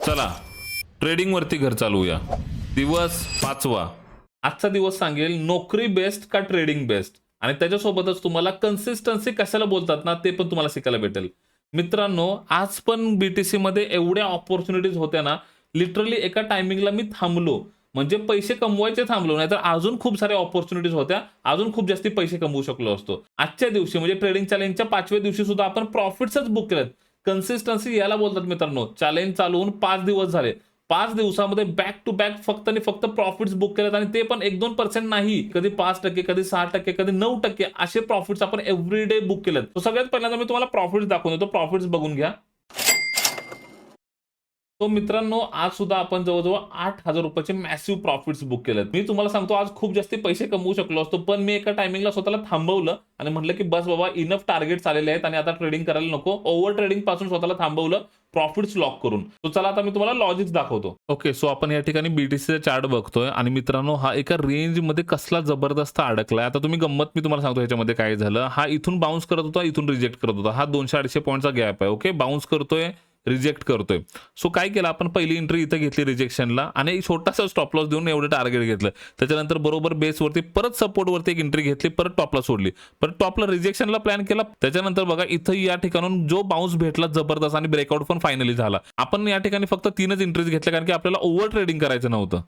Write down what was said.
चला ट्रेडिंग वरती घर चालवूया। दिवस 5वा। आजचा दिवस सांगेल नोकरी बेस्ट का ट्रेडिंग बेस्ट, आणि त्याच्यासोबतच तुम्हाला कन्सिस्टन्सी कशाला बोलतात ना ते पण तुम्हाला शिकायला भेटेल। मित्रांनो, आज पण बीटीसी मध्ये एवढ्या ऑपॉर्च्युनिटीज होत्या ना, लिटरली एका टायमिंगला मी थांबलो, म्हणजे पैसे कमवायचे थांबलो, नाहीतर अजून खूप साऱ्या ऑपॉर्च्युनिटीज होत्या, अजून खूप जास्ती पैसे कमवू शकलो असतो। आजच्या दिवशी म्हणजे ट्रेडिंग चॅलेंजच्या 5व्या दिवशी सुद्धा आपण प्रॉफिट्सच बुक केलेत। कन्सिस्टन्सी याला बोलतात मित्रांनो। चॅलेंज चालू होऊन 5 दिवस झाले, 5 दिवसामध्ये बॅक टू बॅक फक्त आणि फक्त प्रॉफिट्स बुक केलेत, आणि ते पण 1-2% नाही, कधी 5%, कधी 6%, कधी 9% असे प्रॉफिट्स आपण एव्हरीडे बुक केलेत। तो सगळ्यात पहिल्यांदा मी तुम्हाला प्रॉफिट्स दाखवून देतो, प्रॉफिट्स बघून घ्या। तो मित्रांनो, आज सुद्धा आपण जवळ-जवळ 8,000 रुपयाचे मॅसिव्ह प्रॉफिट्स बुक केलेत। मी तुम्हाला सांगतो आज खूप जास्ती पैसे कमवू शकलो असतो, पण मी एका टायमिंगला स्वतःला थांबवलं आणि म्हटलं की बस बाबा, इनफ टार्गेट्स आलेले आहेत आणि आता ट्रेडिंग करायला नको। ओव्हर ट्रेडिंग पासून स्वतःला थांबवलं, प्रॉफिट्स लॉक करून। तो चला आता मी तुम्हाला लॉजिक्स दाखवतो। ओके, सो आपण या ठिकाणी बीटीसीचा चार्ट बघतोय आणि मित्रांनो, हा एका रेंजमध्ये कसला जबरदस्त अडकलाय। आता तुम्ही गंमत मी तुम्हाला सांगतो ह्याच्यामध्ये काय झालं। हा इथून बाउन्स करत होता, इथून रिजेक्ट करत होता। हा 200-250 पॉईंटचा गॅप आहे। ओके, बाउन्स करतोय, रिजेक्ट करतोय। सो काय केलं आपण, पहिली एंट्री इथे घेतली रिजेक्शनला आणि एक छोटासा स्टॉप लॉस देऊन एवढं टार्गेट घेतलं। त्याच्यानंतर बरोबर बेसवरती परत सपोर्टवरती एक एंट्री घेतली, परत टॉपला सोडली, परत टॉपला रिजेक्शनला प्लॅन केला। त्याच्यानंतर बघा इथं या ठिकाणून जो बाउन्स भेटला जबरदस्त आणि ब्रेकआउट पण फायनली झाला। आपण या ठिकाणी फक्त 3च एंट्रीज घेतल्या, कारण की आपल्याला ओव्हर ट्रेडिंग करायचं नव्हतं।